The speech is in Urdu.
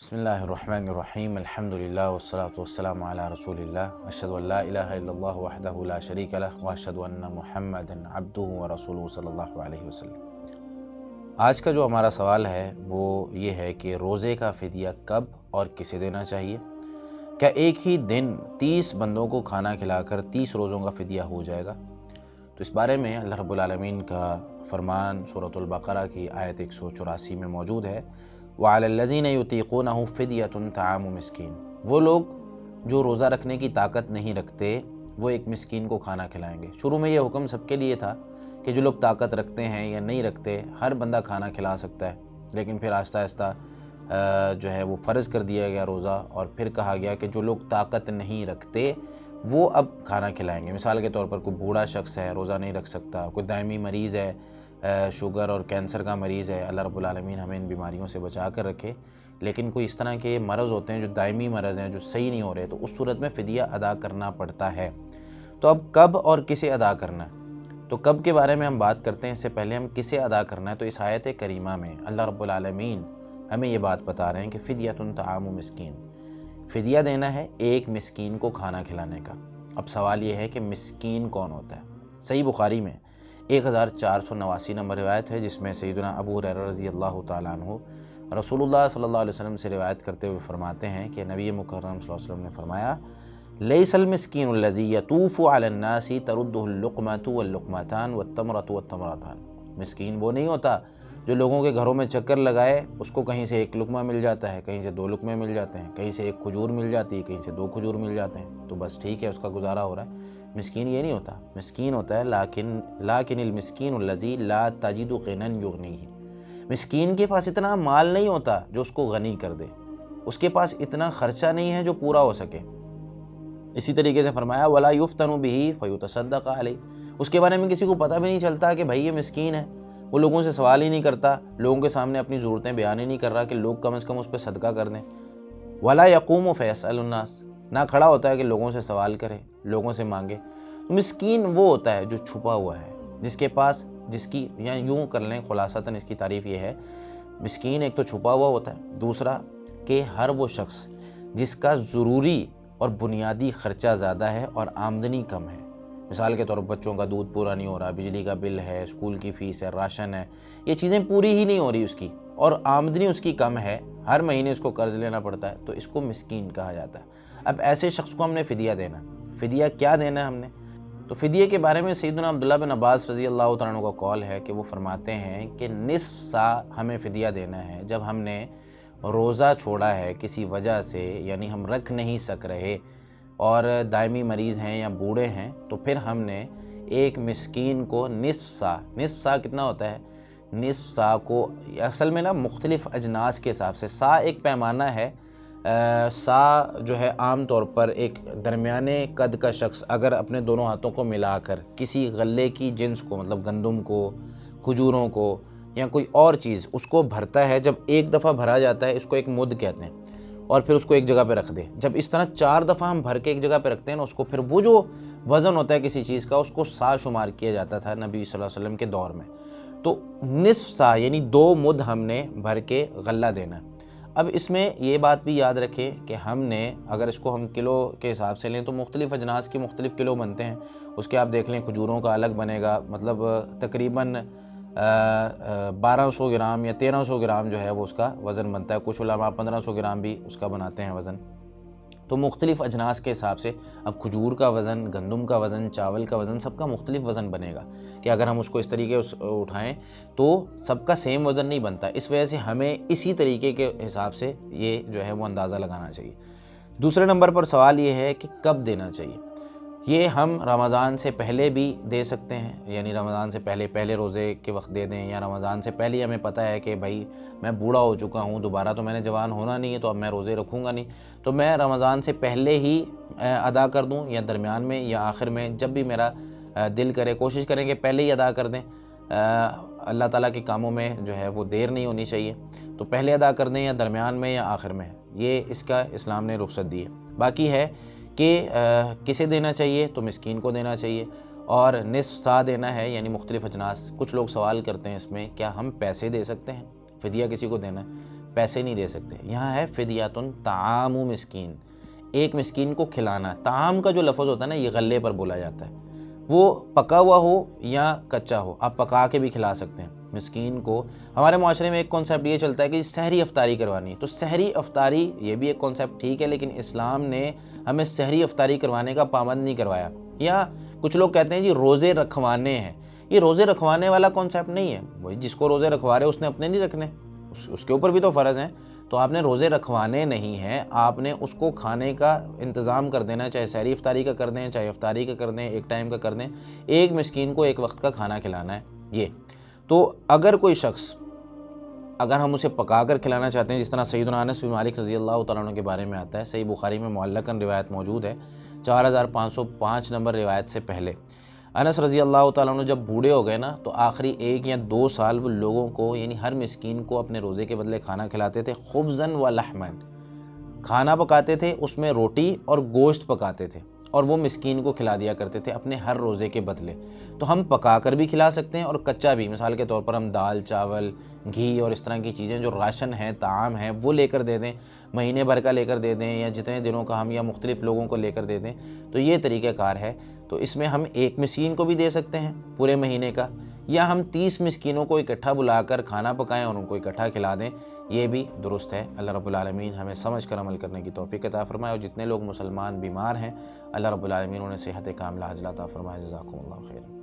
بسم اللہ الرحمن الرحیم الحمدللہ والصلاة والسلام علی رسول اللہ اشہد ان لا الہ الا اللہ وحدہ لا شریک لہ واشہد ان محمدا عبدہ ورسولہ صلی اللہ علیہ وسلم۔ آج کا جو ہمارا سوال ہے وہ یہ ہے کہ روزے کا فدیہ کب اور کسے دینا چاہیے؟ کیا ایک ہی دن 30 بندوں کو کھانا کھلا کر 30 روزوں کا فدیہ ہو جائے گا؟ تو اس بارے میں اللہ رب العالمین کا فرمان سورۃ البقرہ کی آیت 184 میں موجود ہے، وَعَلَى الَّذِينَ يُطِيقُونَهُ فِدْيَةٌ طَعَامُ مِسْكِينٍ۔ وہ لوگ جو روزہ رکھنے کی طاقت نہیں رکھتے وہ ایک مسکین کو کھانا کھلائیں گے۔ شروع میں یہ حکم سب کے لیے تھا کہ جو لوگ طاقت رکھتے ہیں یا نہیں رکھتے ہر بندہ کھانا کھلا سکتا ہے، لیکن پھر آہستہ آہستہ جو ہے وہ فرض کر دیا گیا روزہ، اور پھر کہا گیا کہ جو لوگ طاقت نہیں رکھتے وہ اب کھانا کھلائیں گے۔ مثال کے طور پر کوئی بوڑھا شخص ہے، روزہ نہیں رکھ سکتا، کوئی دائمی مریض ہے، شوگر اور کینسر کا مریض ہے، اللہ رب العالمین ہمیں ان بیماریوں سے بچا کر رکھے، لیکن کوئی اس طرح کے مرض ہوتے ہیں جو دائمی مرض ہیں، جو صحیح نہیں ہو رہے، تو اس صورت میں فدیہ ادا کرنا پڑتا ہے۔ تو اب کب اور کسے ادا کرنا ہے؟ تو کب کے بارے میں ہم بات کرتے ہیں، اس سے پہلے ہم کسے ادا کرنا ہے۔ تو اس آیت کریمہ میں اللہ رب العالمین ہمیں یہ بات بتا رہے ہیں کہ فدیۃ طعام مسکین، فدیہ دینا ہے ایک مسکین کو کھانا کھلانے کا۔ اب سوال یہ ہے کہ مسکین کون ہوتا ہے؟ صحیح بخاری میں 1489 نمبر روایت ہے، جس میں سیدنا ابو ہریرہ رضی اللہ تعالیٰ عنہ رسول اللہ صلی اللہ علیہ وسلم سے روایت کرتے ہوئے فرماتے ہیں کہ نبی مکرم صلی اللہ علیہ وسلم نے فرمایا، لیس المسکین الذی یطوف علی الناس ترده اللقمۃ واللقمتان والتمرۃ والتمرتان۔ مسکین وہ نہیں ہوتا جو لوگوں کے گھروں میں چکر لگائے، اس کو کہیں سے ایک لقمہ مل جاتا ہے، کہیں سے 2 لقمے مل جاتے ہیں، کہیں سے ایک کھجور مل جاتی ہے، کہیں سے 2 کھجور مل جاتے ہیں، تو بس ٹھیک ہے، اس کا گزارا ہو رہا ہے۔ مسکین یہ نہیں ہوتا، مسکین ہوتا ہے لیکن المسکین الذی لا تجد غنی یغنیہ۔ مسکین کے پاس اتنا مال نہیں ہوتا جو اس کو غنی کر دے، اس کے پاس اتنا خرچہ نہیں ہے جو پورا ہو سکے۔ اسی طریقے سے فرمایا ولا یفتن بہ فیتصدق علیہ، اس کے بارے میں کسی کو پتہ بھی نہیں چلتا کہ بھائی یہ مسکین ہے، وہ لوگوں سے سوال ہی نہیں کرتا، لوگوں کے سامنے اپنی ضرورتیں بیان ہی نہیں کر رہا کہ لوگ کم از کم اس پہ صدقہ کر دیں۔ ولا یقوم فیسأل الناس، نہ کھڑا ہوتا ہے کہ لوگوں سے سوال کرے، لوگوں سے مانگے۔ مسکین وہ ہوتا ہے جو چھپا ہوا ہے، جس کے پاس یا یوں کر لیں خلاصتاً اس کی تعریف یہ ہے، مسکین ایک تو چھپا ہوا ہوتا ہے، دوسرا کہ ہر وہ شخص جس کا ضروری اور بنیادی خرچہ زیادہ ہے اور آمدنی کم ہے۔ مثال کے طور پر بچوں کا دودھ پورا نہیں ہو رہا، بجلی کا بل ہے، اسکول کی فیس ہے، راشن ہے، یہ چیزیں پوری ہی نہیں ہو رہی اس کی، اور آمدنی اس کی کم ہے، ہر مہینے اس کو قرض لینا پڑتا ہے، تو اس کو مسکین کہا جاتا ہے۔ اب ایسے شخص کو ہم نے فدیہ دینا، فدیہ کیا دینا ہے ہم نے؟ تو فدیہ کے بارے میں سیدنا عبداللہ بن عباس رضی اللہ تعالیٰ عنہ کا قول ہے کہ وہ فرماتے ہیں کہ نصف سا ہمیں فدیہ دینا ہے جب ہم نے روزہ چھوڑا ہے کسی وجہ سے، یعنی ہم رکھ نہیں سک رہے اور دائمی مریض ہیں یا بوڑھے ہیں، تو پھر ہم نے ایک مسکین کو نصف سا کتنا ہوتا ہے؟ نصف سا کو اصل میں مختلف اجناس کے حساب سے، سا ایک پیمانہ ہے، سا جو ہے عام طور پر ایک درمیانے قد کا شخص اگر اپنے دونوں ہاتھوں کو ملا کر کسی غلے کی جنس کو، مطلب گندم کو، کھجوروں کو یا کوئی اور چیز، اس کو بھرتا ہے، جب ایک دفعہ بھرا جاتا ہے اس کو ایک مد کہتے ہیں، اور پھر اس کو ایک جگہ پہ رکھ دے، جب اس طرح 4 دفعہ ہم بھر کے ایک جگہ پہ رکھتے ہیں نا اس کو، پھر وہ جو وزن ہوتا ہے کسی چیز کا اس کو سا شمار کیا جاتا تھا نبی صلی اللہ علیہ وسلم کے دور میں۔ تو نصف سا یعنی 2 مد ہم نے بھر کے غلہ دینا ہے۔ اب اس میں یہ بات بھی یاد رکھیں کہ ہم نے اگر اس کو ہم کلو کے حساب سے لیں تو مختلف اجناس کی مختلف کلو بنتے ہیں، اس کے آپ دیکھ لیں کھجوروں کا الگ بنے گا، مطلب تقریباً 1200 گرام یا 1300 گرام جو ہے وہ اس کا وزن بنتا ہے، کچھ علماء 1500 گرام بھی اس کا بناتے ہیں وزن۔ تو مختلف اجناس کے حساب سے اب کھجور کا وزن، گندم کا وزن، چاول کا وزن، سب کا مختلف وزن بنے گا کہ اگر ہم اس کو اس طریقے اٹھائیں تو سب کا سیم وزن نہیں بنتا، اس وجہ سے ہمیں اسی طریقے کے حساب سے یہ جو ہے وہ اندازہ لگانا چاہیے۔ دوسرے نمبر پر سوال یہ ہے کہ کب دینا چاہیے؟ یہ ہم رمضان سے پہلے بھی دے سکتے ہیں، یعنی رمضان سے پہلے روزے کے وقت دے دیں، یا رمضان سے پہلے ہمیں پتہ ہے کہ بھائی میں بوڑھا ہو چکا ہوں، دوبارہ تو میں نے جوان ہونا نہیں ہے، تو اب میں روزے رکھوں گا نہیں، تو میں رمضان سے پہلے ہی ادا کر دوں، یا درمیان میں یا آخر میں، جب بھی میرا دل کرے، کوشش کریں کہ پہلے ہی ادا کر دیں۔ اللہ تعالیٰ کے کاموں میں جو ہے وہ دیر نہیں ہونی چاہیے، تو پہلے ادا کر دیں یا درمیان میں یا آخر میں، یہ اس کا اسلام نے رخصت دی ہے۔ باقی ہے کہ کسے دینا چاہیے؟ تو مسکین کو دینا چاہیے، اور نصف سا دینا ہے یعنی مختلف اجناس۔ کچھ لوگ سوال کرتے ہیں اس میں، کیا ہم پیسے دے سکتے ہیں؟ فدیہ کسی کو دینا ہے؟ پیسے نہیں دے سکتے. یہاں ہے فدیۃ طعام مسکین، ایک مسکین کو کھلانا. طعام کا جو لفظ ہوتا ہے نا یہ غلے پر بولا جاتا ہے، وہ پکا ہوا ہو یا کچا ہو، آپ پکا کے بھی کھلا سکتے ہیں مسکین کو. ہمارے معاشرے میں ایک کانسیپٹ یہ چلتا ہے کہ سحری افطاری کروانی ہے، تو سحری افطاری یہ بھی ایک کانسیپٹ ٹھیک ہے، لیکن اسلام نے ہمیں سحری افطاری کروانے کا پابند نہیں کروایا. یا کچھ لوگ کہتے ہیں جی روزے رکھوانے ہیں، یہ روزے رکھوانے والا کانسیپٹ نہیں ہے. وہی جس کو روزے رکھوا رہے اس نے اپنے نہیں رکھنے، اس کے اوپر بھی تو فرض ہیں. تو آپ نے روزے رکھوانے نہیں ہیں، آپ نے اس کو کھانے کا انتظام کر دینا، چاہے سحری افطاری کا کر دیں، چاہے افطاری کا کر دیں، ایک ٹائم کا کر دیں. ایک مسکین کو ایک وقت کا کھانا کھلانا ہے یہ. تو اگر کوئی شخص، اگر ہم اسے پکا کر کھلانا چاہتے ہیں، جس طرح سیدنا انس بن مالک رضی اللہ تعالیٰ عنہ کے بارے میں آتا ہے، صحیح بخاری میں معلقاً روایت موجود ہے 4505 نمبر روایت سے پہلے. انس رضی اللہ تعالیٰ عنہ جب بوڑھے ہو گئے نا تو آخری 1 یا 2 سال وہ لوگوں کو، یعنی ہر مسکین کو اپنے روزے کے بدلے کھانا کھلاتے تھے. خبزاً و لحماً، کھانا پکاتے تھے، اس میں روٹی اور گوشت پکاتے تھے اور وہ مسکین کو کھلا دیا کرتے تھے اپنے ہر روزے کے بدلے. تو ہم پکا کر بھی کھلا سکتے ہیں اور کچا بھی. مثال کے طور پر ہم دال، چاول، گھی اور اس طرح کی چیزیں جو راشن ہیں، طعام ہیں، وہ لے کر دے دیں، مہینے بھر کا لے کر دے دیں، یا جتنے دنوں کا ہم یا مختلف لوگوں کو لے کر دے دیں. تو یہ طریقہ کار ہے. تو اس میں ہم ایک مسکین کو بھی دے سکتے ہیں پورے مہینے کا، یا ہم 30 مسکینوں کو اکٹھا بلا کر کھانا پکائیں اور ان کو اکٹھا کھلا دیں، یہ بھی درست ہے. اللہ رب العالمین ہمیں سمجھ کر عمل کرنے کی توفیق عطا فرمائے، اور جتنے لوگ مسلمان بیمار ہیں اللہ رب العالمین انہیں صحت کاملہ عاجلہ عطا فرمائے. جزاکم اللہ خیر.